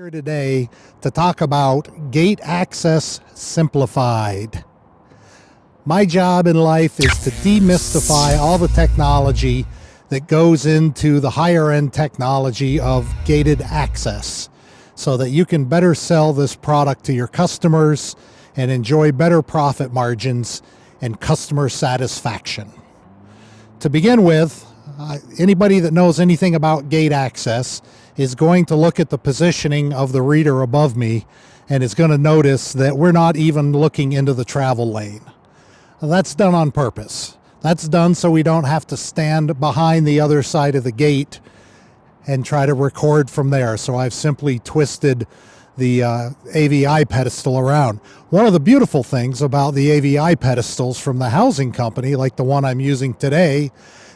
here today to talk about Gate Access Simplified. My job in life is to demystify all the technology that goes into the higher end technology of gated access so that you can better sell this product to your customers and enjoy better profit margins and customer satisfaction. To begin with, anybody that knows anything about gate access is going to look at the positioning of the reader above me and is going to notice that we're not even looking into the travel lane. That's done on purpose. That's done so we don't have to stand behind the other side of the gate and try to record from there. So I've simply twisted the AVI pedestal around. One of the beautiful things about the AVI pedestals from the housing company, like the one I'm using today,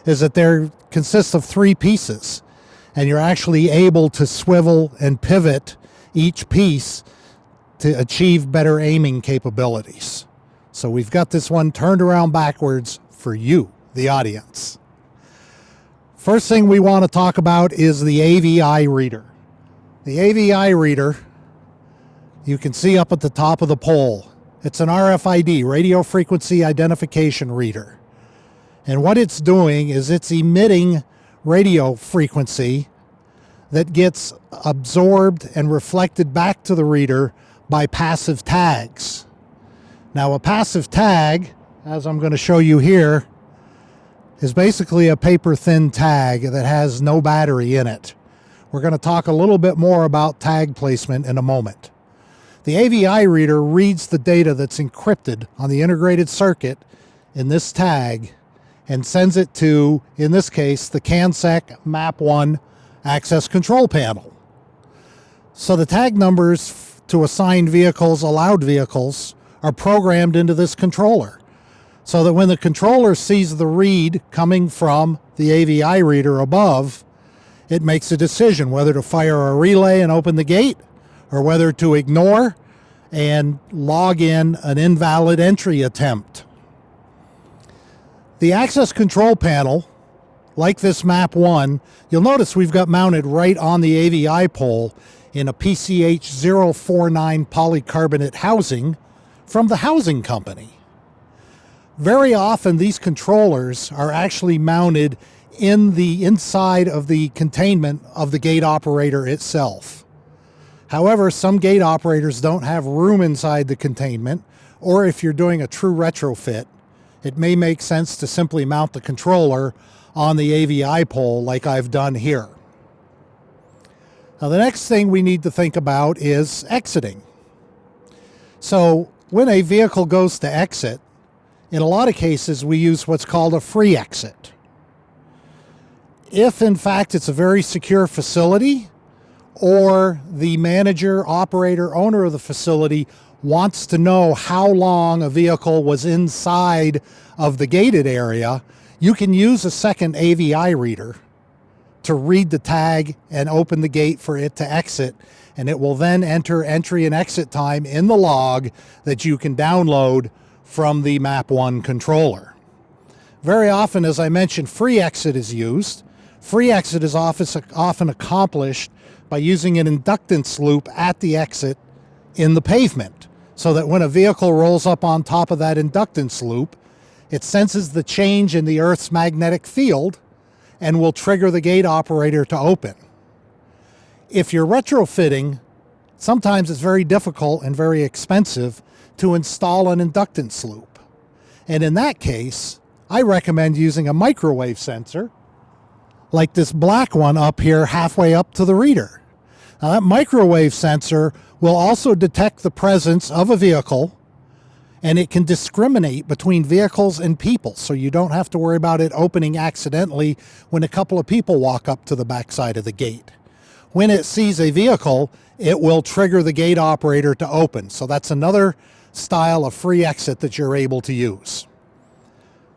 is that they consist of 3 pieces. And you're actually able to swivel and pivot each piece to achieve better aiming capabilities. So we've got this one turned around backwards for you, the audience. First thing we want to talk about is the AVI reader. The AVI reader, you can see up at the top of the pole. It's an RFID, radio frequency identification reader. And what it's doing is it's emitting radio frequency that gets absorbed and reflected back to the reader by passive tags. Now, a passive tag, as I'm going to show you here, is basically a paper-thin tag that has no battery in it. We're going to talk a little bit more about tag placement in a moment. The AVI reader reads the data that's encrypted on the integrated circuit in this tag and sends it to, in this case, the cramZ MAP1 access control panel. So the tag numbers to assigned vehicles, allowed vehicles, are programmed into this controller so that when the controller sees the read coming from the AVI reader above, it makes a decision whether to fire a relay and open the gate or whether to ignore and log in an invalid entry attempt. The access control panel, like this MAP1, you'll notice we've got mounted right on the AVI pole in a PCH 049 polycarbonate housing from the housing company. Very often these controllers are actually mounted in the inside of the containment of the gate operator itself. However, some gate operators don't have room inside the containment, or if you're doing a true retrofit, it may make sense to simply mount the controller on the AVI pole like I've done here. Now, the next thing we need to think about is exiting. So when a vehicle goes to exit, in a lot of cases we use what's called a free exit. If in fact it's a very secure facility, or the manager, operator, owner of the facility wants to know how long a vehicle was inside of the gated area, you can use a second AVI reader to read the tag and open the gate for it to exit, and it will then enter entry and exit time in the log that you can download from the MAP1 controller. Very often, as I mentioned, free exit is used. Free exit is often accomplished by using an inductance loop at the exit in the pavement, so that when a vehicle rolls up on top of that inductance loop, it senses the change in the Earth's magnetic field and will trigger the gate operator to open. If you're retrofitting, sometimes it's very difficult and very expensive to install an inductance loop. And in that case, I recommend using a microwave sensor, like this black one up here halfway up to the reader. Now, that microwave sensor will also detect the presence of a vehicle, and it can discriminate between vehicles and people, so you don't have to worry about it opening accidentally when a couple of people walk up to the backside of the gate. When it sees a vehicle, it will trigger the gate operator to open. So that's another style of free exit that you're able to use.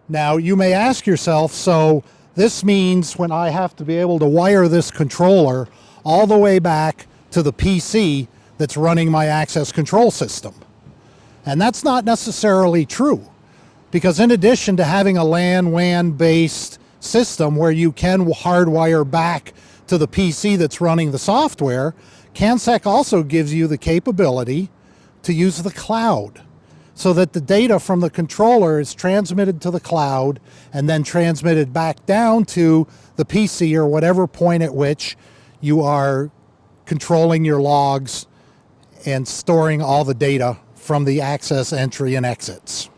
Now, you may ask yourself, so this means when I have to be able to wire this controller all the way back to the PC that's running my access control system. And that's not necessarily true, because in addition to having a LAN/WAN based system where you can hardwire back to the PC that's running the software, cramZ also gives you the capability to use the cloud so that the data from the controller is transmitted to the cloud and then transmitted back down to the PC or whatever point at which you are controlling your logs and storing all the data from the access, entry, and exits.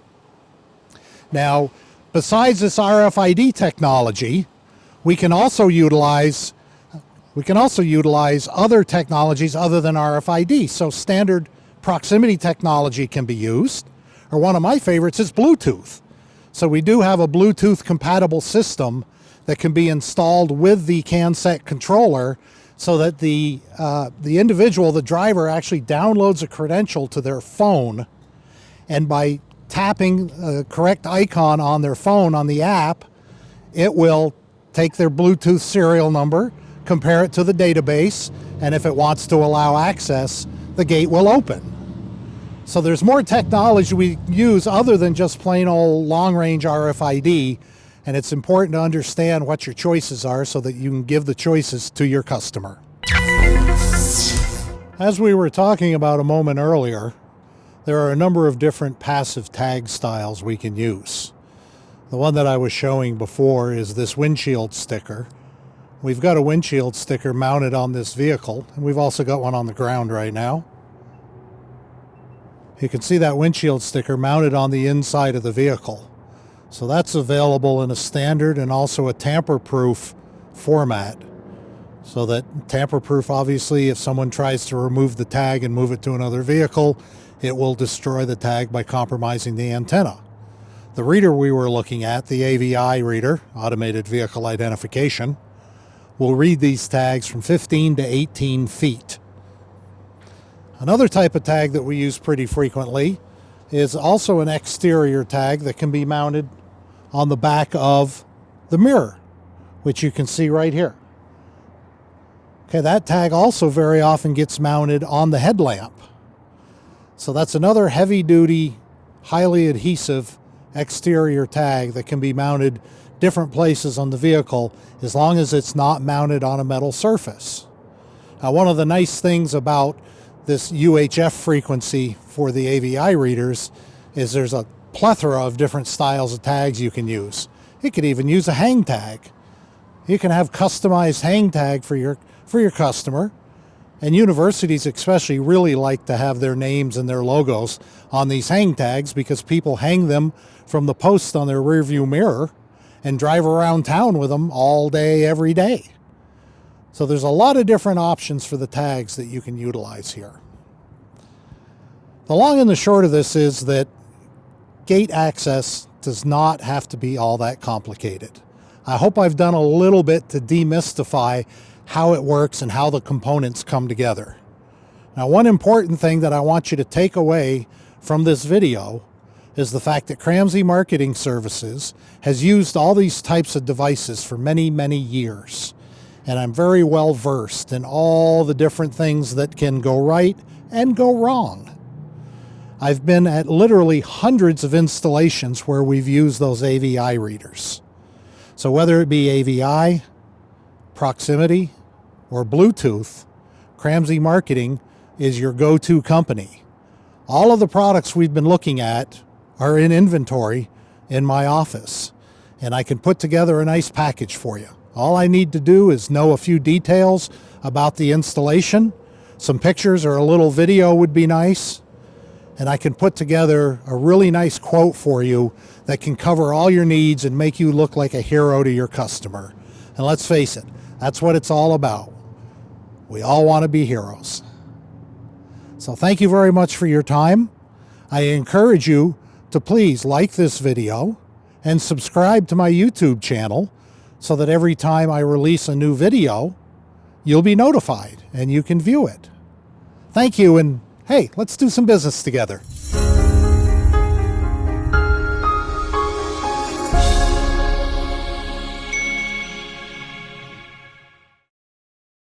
Now, besides this RFID technology, we can also utilize other technologies other than RFID. So standard proximity technology can be used, or one of my favorites is Bluetooth. So we do have a Bluetooth compatible system that can be installed with the cramZ controller so that the individual, the driver, actually downloads a credential to their phone, and by tapping the correct icon on their phone on the app, it will take their Bluetooth serial number, compare it to the database, and if it wants to allow access, the gate will open. So there's more technology we use other than just plain old long-range RFID, and it's important to understand what your choices are so that you can give the choices to your customer. As we were talking about a moment earlier, there are a number of different passive tag styles we can use. The one that I was showing before is this windshield sticker. We've got a windshield sticker mounted on this vehicle, and we've also got one on the ground right now. You can see that windshield sticker mounted on the inside of the vehicle. So that's available in a standard and also a tamper-proof format. So that tamper-proof, obviously, if someone tries to remove the tag and move it to another vehicle, it will destroy the tag by compromising the antenna. The reader we were looking at, the AVI reader, Automated Vehicle Identification, will read these tags from 15 to 18 feet. Another type of tag that we use pretty frequently is also an exterior tag that can be mounted on the back of the mirror, which you can see right here. Okay, that tag also very often gets mounted on the headlamp. So that's another heavy-duty, highly adhesive exterior tag that can be mounted different places on the vehicle as long as it's not mounted on a metal surface. Now, one of the nice things about this UHF frequency for the AVI readers is there's a plethora of different styles of tags you can use. You could even use a hang tag. You can have customized hang tag for your customer, and universities especially really like to have their names and their logos on these hang tags because people hang them from the post on their rearview mirror and drive around town with them all day, every day. So there's a lot of different options for the tags that you can utilize here. The long and the short of this is that gate access does not have to be all that complicated. I hope I've done a little bit to demystify how it works and how the components come together. Now, one important thing that I want you to take away from this video is the fact that cramZ Marketing Services has used all these types of devices for many, many years. And I'm very well versed in all the different things that can go right and go wrong. I've been at literally hundreds of installations where we've used those AVI readers. So whether it be AVI, proximity, or Bluetooth, cramZ Marketing is your go-to company. All of the products we've been looking at are in inventory in my office, and I can put together a nice package for you. All I need to do is know a few details about the installation. Some pictures or a little video would be nice. And I can put together a really nice quote for you that can cover all your needs and make you look like a hero to your customer. And let's face it, that's what it's all about. We all want to be heroes. So thank you very much for your time. I encourage you to please like this video and subscribe to my YouTube channel so that every time I release a new video, you'll be notified and you can view it. Thank you, and hey, let's do some business together.